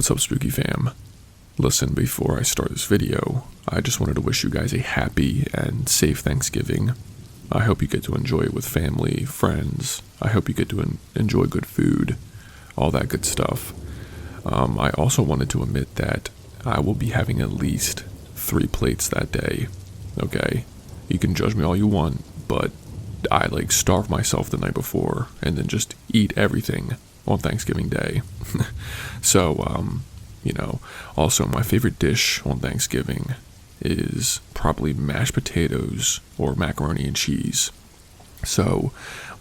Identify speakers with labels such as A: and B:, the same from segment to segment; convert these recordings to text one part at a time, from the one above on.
A: What's up, Spooky Fam? Listen, before I start this video, I just wanted to wish you guys a happy and safe Thanksgiving. I hope you get to enjoy it with family, friends. I hope you get to enjoy good food, all that good stuff. I also wanted to admit that I will be having at least 3 plates that day, okay? You can judge me all you want, but I starve myself the night before and then just eat everything on Thanksgiving Day. So, also my favorite dish on Thanksgiving is probably mashed potatoes or macaroni and cheese. So,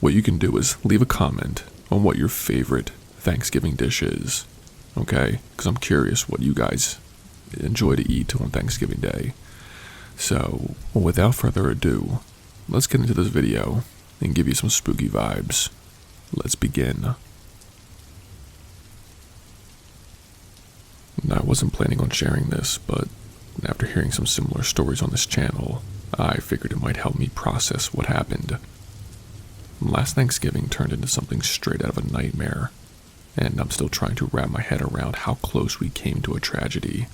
A: what you can do is leave a comment on what your favorite Thanksgiving dish is, okay? Because I'm curious what you guys enjoy to eat on Thanksgiving Day. So, without further ado, let's get into this video and give you some spooky vibes. Let's begin. I wasn't planning on sharing this, but after hearing some similar stories on this channel, I figured it might help me process what happened. Last Thanksgiving turned into something straight out of a nightmare, and I'm still trying to wrap my head around how close we came to a tragedy.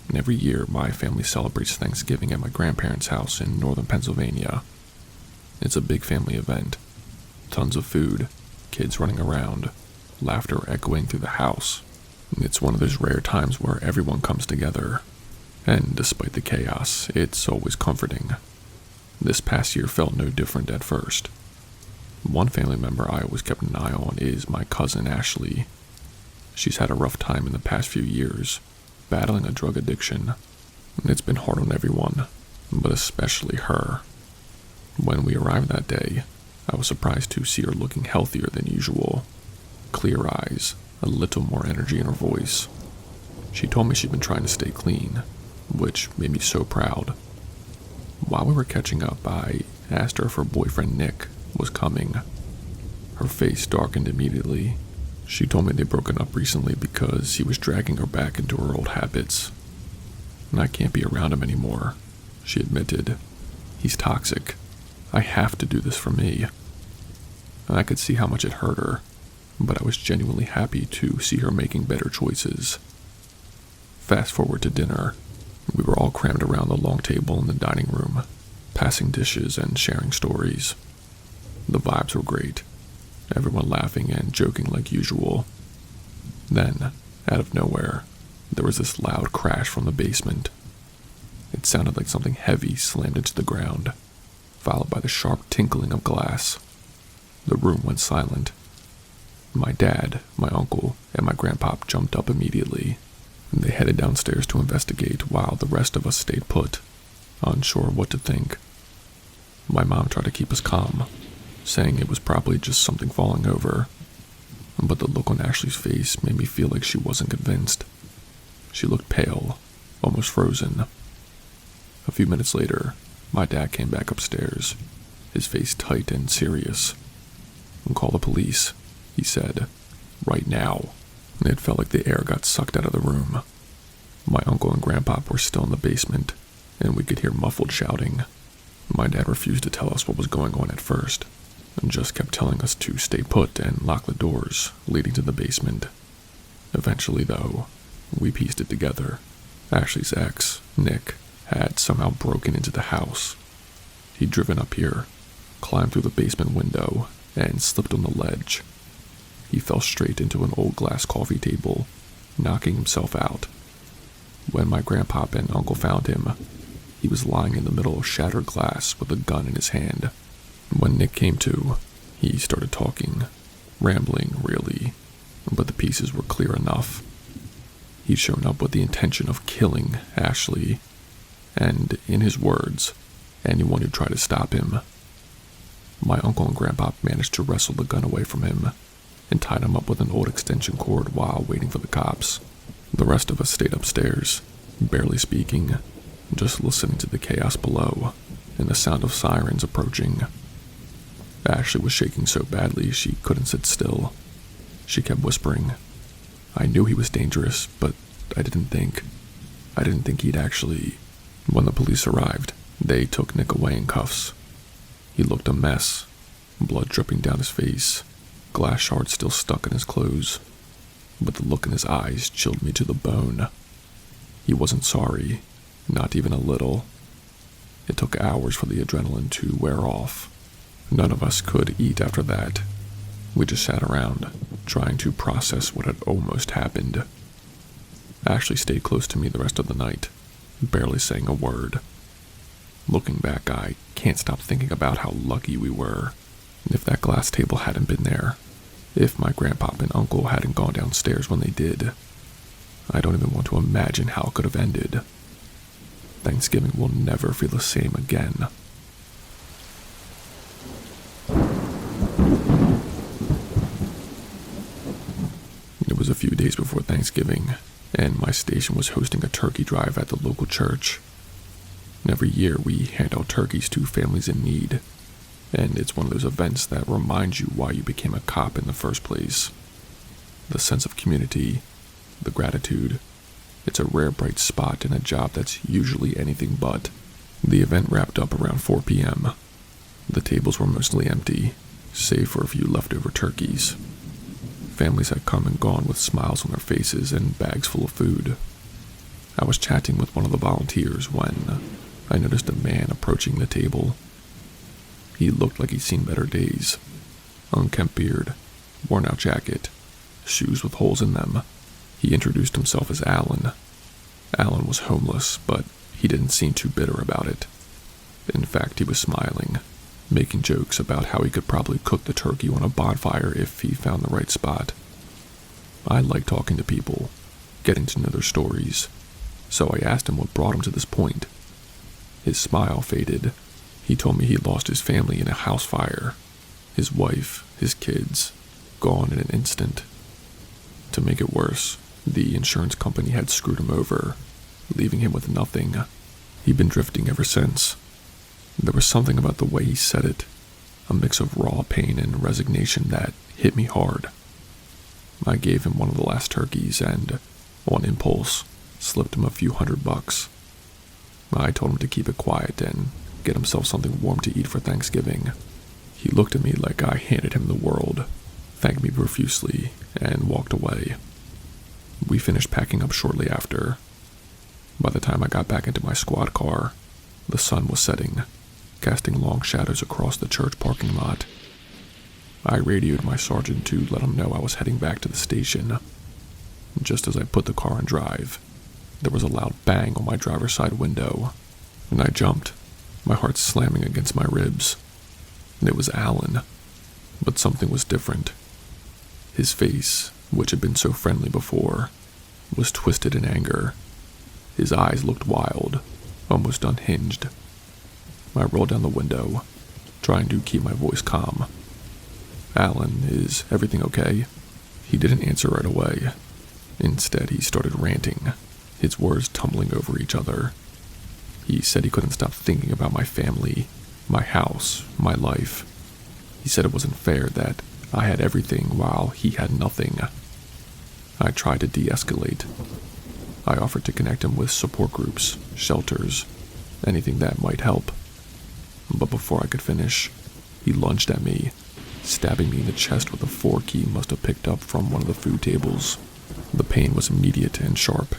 A: And every year, my family celebrates Thanksgiving at my grandparents' house in northern Pennsylvania. It's a big family event. Tons of food, kids running around, laughter echoing through the house. It's one of those rare times where everyone comes together, and despite the chaos, it's always comforting. This past year felt no different at first. One family member I always kept an eye on is my cousin Ashley. She's had a rough time in the past few years, battling a drug addiction, and it's been hard on everyone, but especially her. When we arrived that day, I was surprised to see her looking healthier than usual. Clear eyes, a little more energy in her voice. She told me she'd been trying to stay clean, which made me so proud. While we were catching up, I asked her if her boyfriend Nick was coming. Her face darkened immediately. She told me they'd broken up recently because he was dragging her back into her old habits. And I can't be around him anymore, she admitted. He's toxic. I have to do this for me. And I could see how much it hurt her, but I was genuinely happy to see her making better choices. Fast forward to dinner. We were all crammed around the long table in the dining room, passing dishes and sharing stories. The vibes were great, everyone laughing and joking like usual. Then, out of nowhere, there was this loud crash from the basement. It sounded like something heavy slammed into the ground, followed by the sharp tinkling of glass. The room went silent. My dad, my uncle, and my grandpa jumped up immediately. They headed downstairs to investigate while the rest of us stayed put, unsure what to think. My mom tried to keep us calm, saying it was probably just something falling over, but the look on Ashley's face made me feel like she wasn't convinced. She looked pale, almost frozen. A few minutes later, my dad came back upstairs, his face tight and serious. "Call the police," he said, "right now." It felt like the air got sucked out of the room. My uncle and grandpa were still in the basement, and we could hear muffled shouting. My dad refused to tell us what was going on at first, and just kept telling us to stay put and lock the doors leading to the basement. Eventually, though, we pieced it together. Ashley's ex, Nick, had somehow broken into the house. He'd driven up here, climbed through the basement window, and slipped on the ledge. He fell straight into an old glass coffee table, knocking himself out. When my grandpa and uncle found him, he was lying in the middle of shattered glass with a gun in his hand. When Nick came to, he started talking, rambling really, but the pieces were clear enough. He'd shown up with the intention of killing Ashley, and in his words, anyone who tried to stop him. My uncle and grandpa managed to wrestle the gun away from him and tied him up with an old extension cord while waiting for the cops. The rest of us stayed upstairs, barely speaking, just listening to the chaos below and the sound of sirens approaching. Ashley was shaking so badly she couldn't sit still. She kept whispering. I knew he was dangerous, but I didn't think he'd actually... When the police arrived, they took Nick away in cuffs. He looked a mess, blood dripping down his face, glass shards still stuck in his clothes. but the look in his eyes chilled me to the bone. He wasn't sorry, not even a little. It took hours for the adrenaline to wear off. None of us could eat after that. We just sat around, trying to process what had almost happened. Ashley stayed close to me the rest of the night, barely saying a word. Looking back, I can't stop thinking about how lucky we were. If that glass table hadn't been there, if my grandpa and uncle hadn't gone downstairs when they did, I don't even want to imagine how it could have ended. Thanksgiving will never feel the same again. It was a few days before Thanksgiving, and my station was hosting a turkey drive at the local church. Every year we hand out turkeys to families in need, and it's one of those events that reminds you why you became a cop in the first place. The sense of community, the gratitude. It's a rare bright spot in a job that's usually anything but. The event wrapped up around 4 p.m. The tables were mostly empty, save for a few leftover turkeys. Families had come and gone with smiles on their faces and bags full of food. I was chatting with one of the volunteers when I noticed a man approaching the table. He looked like he'd seen better days. Unkempt beard, worn-out jacket, shoes with holes in them. He introduced himself as Alan. Alan was homeless, but he didn't seem too bitter about it. In fact, he was smiling, making jokes about how he could probably cook the turkey on a bonfire if he found the right spot. I like talking to people, getting to know their stories, so I asked him what brought him to this point. His smile faded. He told me he lost his family in a house fire. His wife, his kids, gone in an instant. To make it worse, the insurance company had screwed him over, leaving him with nothing. He'd been drifting ever since. There was something about the way he said it, a mix of raw pain and resignation that hit me hard. I gave him one of the last turkeys and, on impulse, slipped him a few $100. I told him to keep it quiet and get himself something warm to eat for Thanksgiving. He looked at me like I handed him the world, thanked me profusely, and walked away. We finished packing up shortly after. By the time I got back into my squad car, the sun was setting, casting long shadows across the church parking lot. I radioed my sergeant to let him know I was heading back to the station. Just as I put the car in drive, there was a loud bang on my driver's side window, and I jumped, my heart slamming against my ribs. It was Alan, but something was different. His face, which had been so friendly before, was twisted in anger. His eyes looked wild, almost unhinged. I rolled down the window, trying to keep my voice calm. "Alan, is everything okay?" He didn't answer right away. Instead, he started ranting, his words tumbling over each other. He said he couldn't stop thinking about my family, my house, my life. He said it wasn't fair that I had everything while he had nothing. I tried to de-escalate. I offered to connect him with support groups, shelters, anything that might help. But before I could finish, he lunged at me, stabbing me in the chest with a fork he must have picked up from one of the food tables. The pain was immediate and sharp,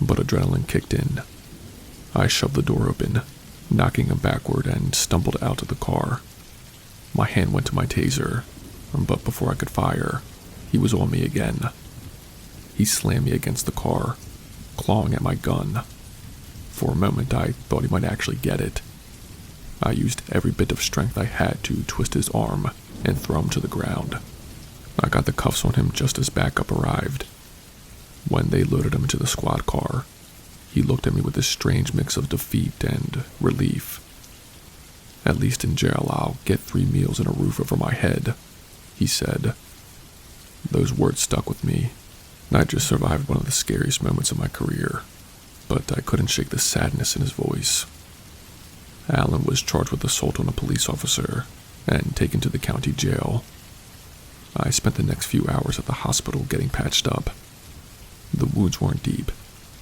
A: but adrenaline kicked in. I shoved the door open, knocking him backward, and stumbled out of the car. My hand went to my taser, but before I could fire, he was on me again. He slammed me against the car, clawing at my gun. For a moment, I thought he might actually get it. I used every bit of strength I had to twist his arm and throw him to the ground. I got the cuffs on him just as backup arrived. When they loaded him into the squad car, he looked at me with this strange mix of defeat and relief. "At least in jail I'll get 3 meals and a roof over my head," he said. Those words stuck with me. I just survived one of the scariest moments of my career, but I couldn't shake the sadness in his voice. Alan was charged with assault on a police officer and taken to the county jail. I spent the next few hours at the hospital getting patched up. The wounds weren't deep,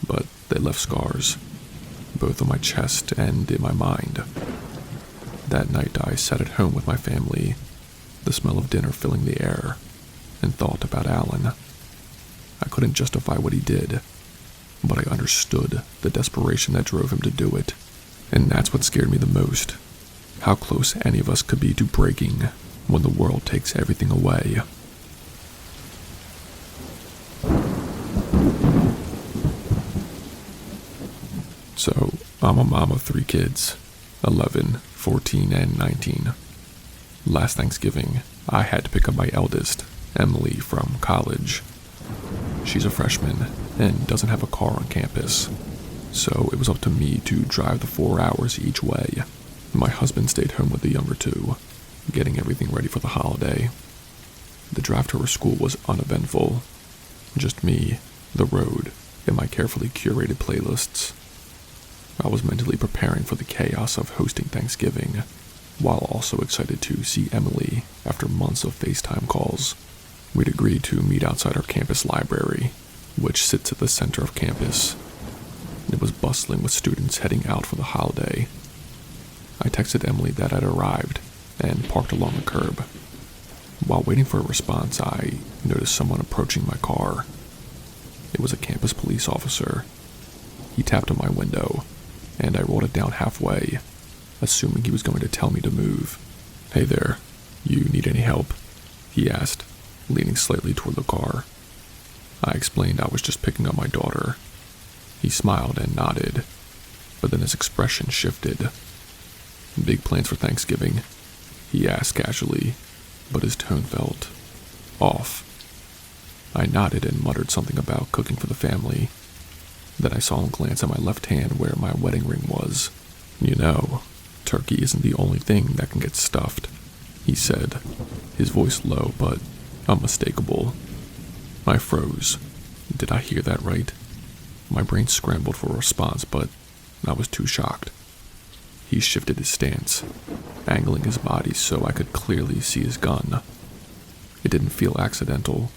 A: but they left scars, both on my chest and in my mind. That night I sat at home with my family, the smell of dinner filling the air, and thought about Alan. I couldn't justify what he did, but I understood the desperation that drove him to do it. And that's what scared me the most. How close any of us could be to breaking when the world takes everything away. So, I'm a mom of 3 kids, 11, 14, and 19. Last Thanksgiving, I had to pick up my eldest, Emily, from college. She's a freshman and doesn't have a car on campus, so it was up to me to drive the 4 hours each way. My husband stayed home with the younger 2, getting everything ready for the holiday. The drive to her school was uneventful. Just me, the road, and my carefully curated playlists. I was mentally preparing for the chaos of hosting Thanksgiving, while also excited to see Emily after months of FaceTime calls. We'd agreed to meet outside our campus library, which sits at the center of campus. It was bustling with students heading out for the holiday. I texted Emily that I'd arrived and parked along the curb. While waiting for a response, I noticed someone approaching my car. It was a campus police officer. He tapped on my window, and I rolled it down halfway, assuming he was going to tell me to move. "Hey there, you need any help?" he asked, leaning slightly toward the car. I explained I was just picking up my daughter. He smiled and nodded, but then his expression shifted. "Big plans for Thanksgiving?" he asked casually, but his tone felt off. I nodded and muttered something about cooking for the family. Then I saw him glance at my left hand where my wedding ring was. "You know, turkey isn't the only thing that can get stuffed," he said, his voice low but unmistakable. I froze. Did I hear that right? My brain scrambled for a response, but I was too shocked. He shifted his stance, angling his body so I could clearly see his gun. It didn't feel accidental.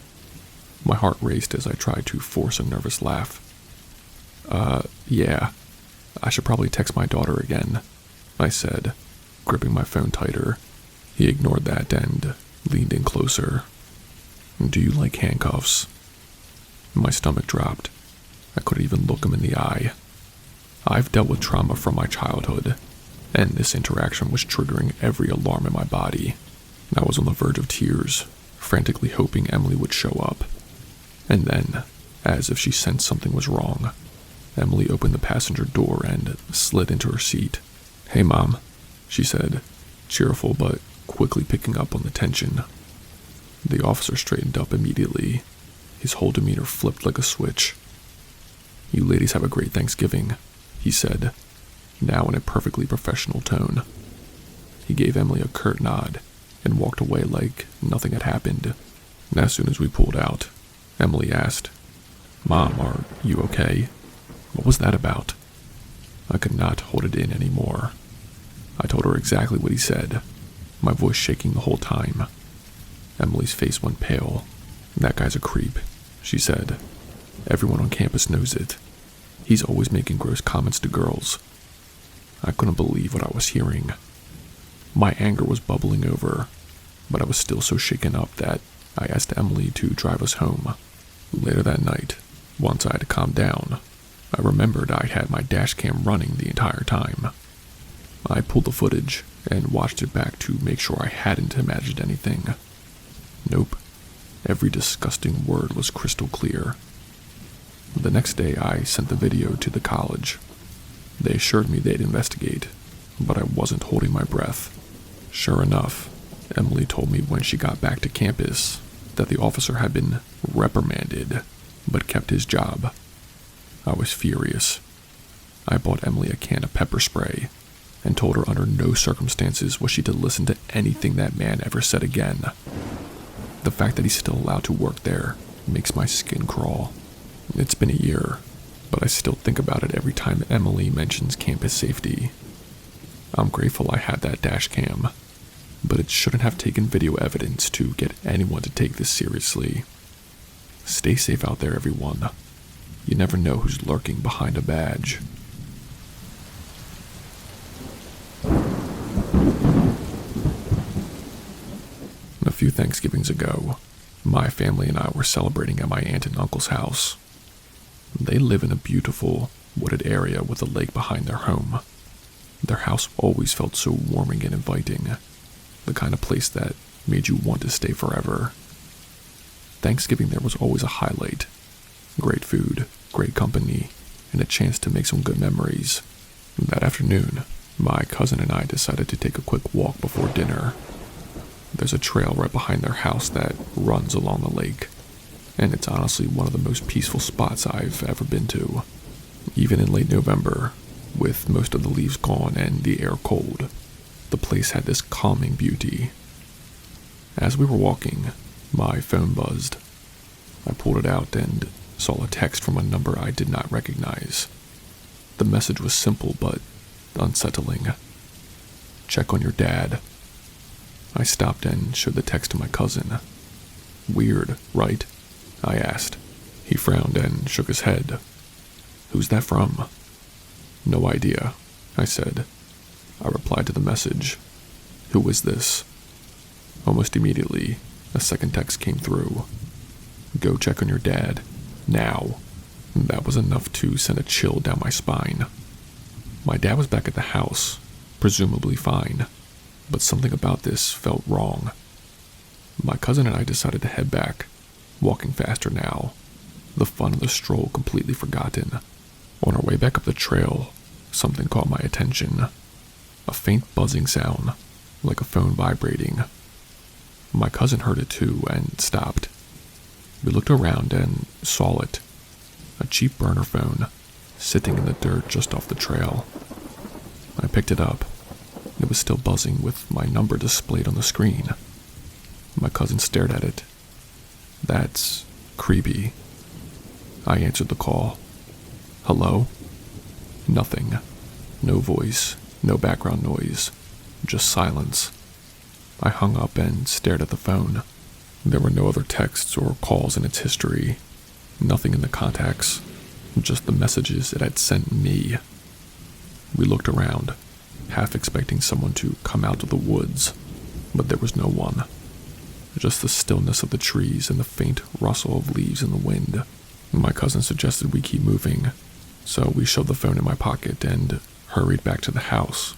A: My heart raced as I tried to force a nervous laugh. Yeah, I should probably text my daughter again," I said, gripping my phone tighter. He ignored that and leaned in closer. "Do you like handcuffs?" My stomach dropped. I couldn't even look him in the eye. I've dealt with trauma from my childhood, and this interaction was triggering every alarm in my body. I was on the verge of tears, frantically hoping Emily would show up. And then, as if she sensed something was wrong, Emily opened the passenger door and slid into her seat. "Hey, Mom," she said, cheerful but quickly picking up on the tension. The officer straightened up immediately. His whole demeanor flipped like a switch. "You ladies have a great Thanksgiving," he said, now in a perfectly professional tone. He gave Emily a curt nod and walked away like nothing had happened. And as soon as we pulled out, Emily asked, "Mom, are you okay? What was that about?" I could not hold it in anymore. I told her exactly what he said, my voice shaking the whole time. Emily's face went pale. "That guy's a creep," she said. "Everyone on campus knows it. He's always making gross comments to girls." I couldn't believe what I was hearing. My anger was bubbling over, but I was still so shaken up that I asked Emily to drive us home. Later that night, once I had calmed down, I remembered I had my dash cam running the entire time. I pulled the footage and watched it back to make sure I hadn't imagined anything. Nope. Every disgusting word was crystal clear. The next day, I sent the video to the college. They assured me they'd investigate, but I wasn't holding my breath. Sure enough, Emily told me when she got back to campus that the officer had been reprimanded, but kept his job. I was furious. I bought Emily a can of pepper spray and told her under no circumstances was she to listen to anything that man ever said again. The fact that he's still allowed to work there makes my skin crawl. It's been a year, but I still think about it every time Emily mentions campus safety. I'm grateful I had that dash cam, but it shouldn't have taken video evidence to get anyone to take this seriously. Stay safe out there, everyone. You never know who's lurking behind a badge. A few Thanksgivings ago, My family and I were celebrating at my aunt and uncle's house. They live in a beautiful, wooded area with a lake behind their home. Their house always felt so warming and inviting, the kind of place that made you want to stay forever. Thanksgiving there was always a highlight. Great food, great company, and a chance to make some good memories. That afternoon, my cousin and I decided to take a quick walk before dinner. There's a trail right behind their house that runs along the lake, and it's honestly one of the most peaceful spots I've ever been to. Even in late November, with most of the leaves gone and the air cold, the place had this calming beauty. As we were walking, my phone buzzed. I pulled it out and saw a text from a number I did not recognize. The message was simple but unsettling. "Check on your dad." I stopped and showed the text to my cousin. "Weird, right?" I asked. He frowned and shook his head. "Who's that from?" "No idea," I said. I replied to the message. "Who is this?" Almost immediately, a second text came through. "Go check on your dad. Now." That was enough to send a chill down my spine. My dad was back at the house, presumably fine, but something about this felt wrong. My cousin and I decided to head back, walking faster now, the fun of the stroll completely forgotten. On our way back up the trail, something caught my attention. A faint buzzing sound, like a phone vibrating. My cousin heard it too and stopped. We looked around and saw it. A cheap burner phone, sitting in the dirt just off the trail. I picked it up. It was still buzzing with my number displayed on the screen. My cousin stared at it. "That's creepy." I answered the call. "Hello?" Nothing. No voice, no background noise, just silence. I hung up and stared at the phone. There were no other texts or calls in its history. Nothing in the contacts, just the messages it had sent me. We looked around, half expecting someone to come out of the woods, but there was no one. Just the stillness of the trees and the faint rustle of leaves in the wind. My cousin suggested we keep moving, so we shoved the phone in my pocket and hurried back to the house.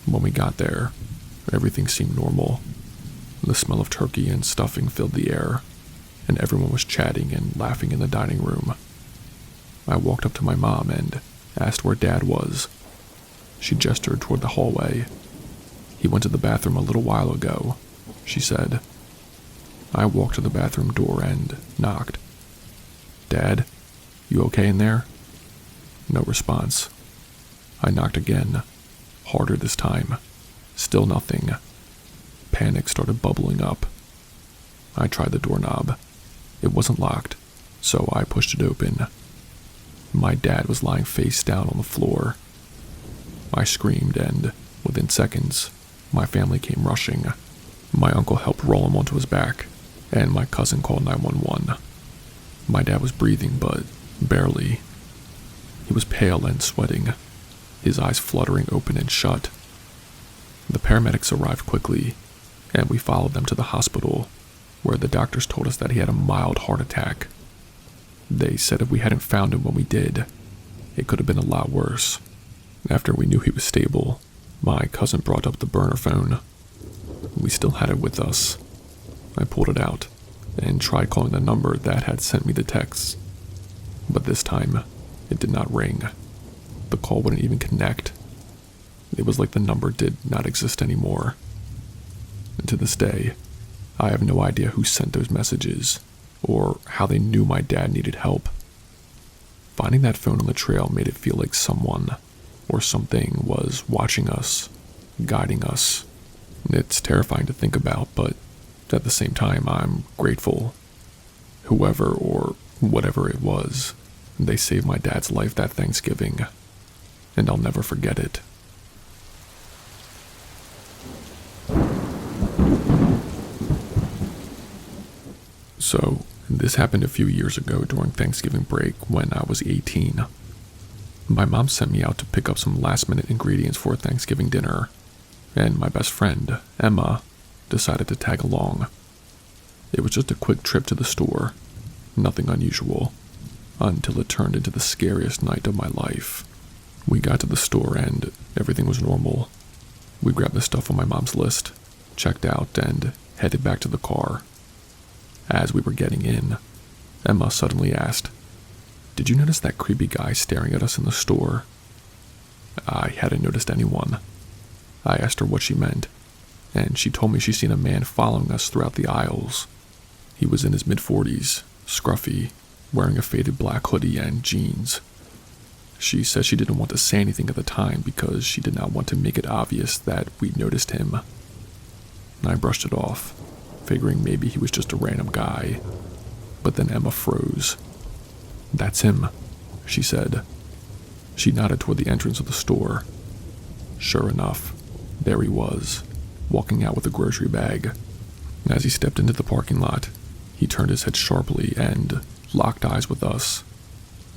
A: When we got there, everything seemed normal. The smell of turkey and stuffing filled the air, and everyone was chatting and laughing in the dining room. I walked up to my mom and asked where Dad was. She gestured toward the hallway. "He went to the bathroom a little while ago," she said. I walked to the bathroom door and knocked. "Dad, you okay in there?" No response. I knocked again, harder this time. Still nothing. Panic started bubbling up. I tried the doorknob. It wasn't locked, so I pushed it open. My dad was lying face down on the floor. I screamed, and within seconds, my family came rushing. My uncle helped roll him onto his back, and my cousin called 911. My dad was breathing, but barely. He was pale and sweating, his eyes fluttering open and shut. The paramedics arrived quickly, and we followed them to the hospital, where the doctors told us that he had a mild heart attack. They said if we hadn't found him when we did, it could have been a lot worse. After we knew he was stable, my cousin brought up the burner phone. We still had it with us. I pulled it out and tried calling the number that had sent me the texts, but this time, it did not ring. The call wouldn't even connect. It was like the number did not exist anymore. And to this day, I have no idea who sent those messages, or how they knew my dad needed help. Finding that phone on the trail made it feel like someone, or something, was watching us, guiding us. It's terrifying to think about, but at the same time, I'm grateful. Whoever or whatever it was, they saved my dad's life that Thanksgiving, and I'll never forget it. So, this happened a few years ago during Thanksgiving break when I was 18. My mom sent me out to pick up some last-minute ingredients for Thanksgiving dinner, and my best friend, Emma, decided to tag along. It was just a quick trip to the store, nothing unusual, until it turned into the scariest night of my life. We got to the store and everything was normal. We grabbed the stuff on my mom's list, checked out, and headed back to the car. As we were getting in, Emma suddenly asked, "Did you notice that creepy guy staring at us in the store?" I hadn't noticed anyone. I asked her what she meant, and she told me she'd seen a man following us throughout the aisles. He was in his mid-40s, scruffy, wearing a faded black hoodie and jeans. She said she didn't want to say anything at the time because she did not want to make it obvious that we'd noticed him. I brushed it off, figuring maybe he was just a random guy. But then Emma froze. "That's him," she said. She nodded toward the entrance of the store. Sure enough, there he was, walking out with a grocery bag. As he stepped into the parking lot, he turned his head sharply and locked eyes with us.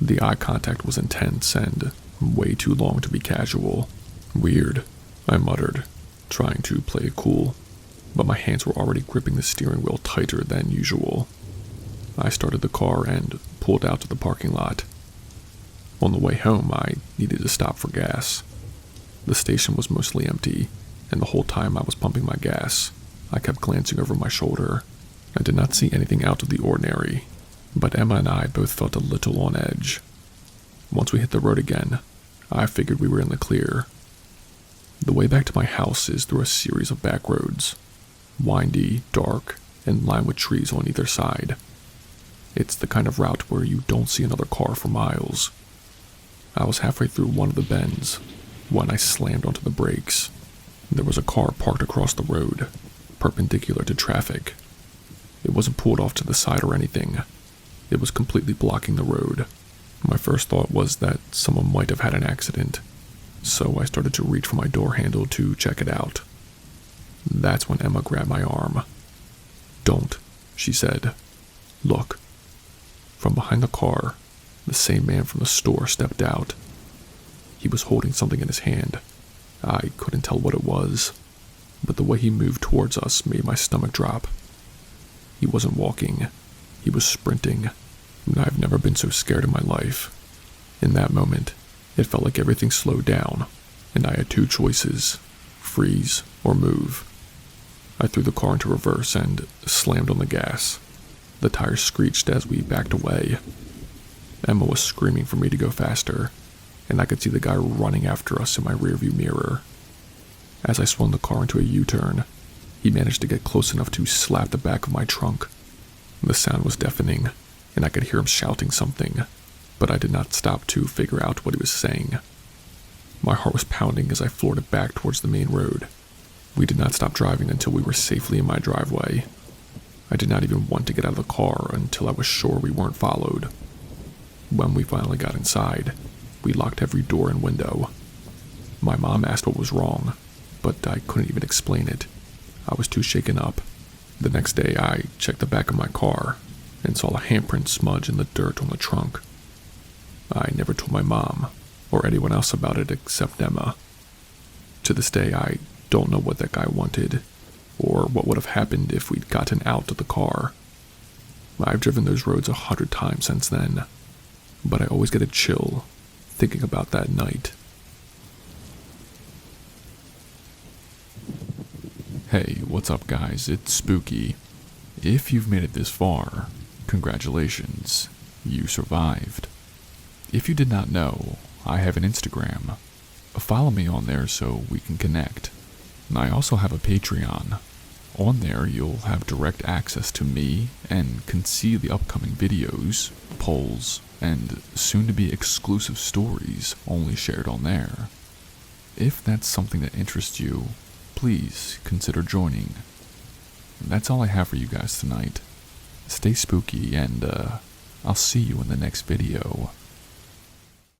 A: The eye contact was intense and way too long to be casual. "Weird," I muttered, trying to play it cool, but my hands were already gripping the steering wheel tighter than usual. I started the car and pulled out to the parking lot. On the way home, I needed to stop for gas. The station was mostly empty, and the whole time I was pumping my gas, I kept glancing over my shoulder. I did not see anything out of the ordinary, but Emma and I both felt a little on edge. Once we hit the road again, I figured we were in the clear. The way back to my house is through a series of back roads, windy, dark, and lined with trees on either side. It's the kind of route where you don't see another car for miles. I was halfway through one of the bends when I slammed onto the brakes. There was a car parked across the road, perpendicular to traffic. It wasn't pulled off to the side or anything. It was completely blocking the road. My first thought was that someone might have had an accident, so I started to reach for my door handle to check it out. That's when Emma grabbed my arm. "Don't," she said. "Look." From behind the car, the same man from the store stepped out. He was holding something in his hand. I couldn't tell what it was, but the way he moved towards us made my stomach drop. He wasn't walking. He was sprinting. I've never been so scared in my life. In that moment, it felt like everything slowed down, and I had two choices: freeze or move. I threw the car into reverse and slammed on the gas. The tires screeched as we backed away. Emma was screaming for me to go faster, and I could see the guy running after us in my rearview mirror. As I swung the car into a U-turn, he managed to get close enough to slap the back of my trunk. The sound was deafening, and I could hear him shouting something, but I did not stop to figure out what he was saying. My heart was pounding as I floored it back towards the main road. We did not stop driving until we were safely in my driveway. I did not even want to get out of the car until I was sure we weren't followed. When we finally got inside, we locked every door and window. My mom asked what was wrong, but I couldn't even explain it. I was too shaken up. The next day, I checked the back of my car and saw a handprint smudge in the dirt on the trunk. I never told my mom or anyone else about it except Emma. To this day, I don't know what that guy wanted, or what would have happened if we'd gotten out of the car. I've driven those roads 100 times since then, but I always get a chill thinking about that night. Hey, what's up guys? It's Spooky. If you've made it this far, congratulations, you survived. If you did not know, I have an Instagram. Follow me on there so we can connect. I also have a Patreon. On there, you'll have direct access to me and can see the upcoming videos, polls, and soon-to-be exclusive stories only shared on there. If that's something that interests you, please consider joining. That's all I have for you guys tonight. Stay spooky, and I'll see you in the next video.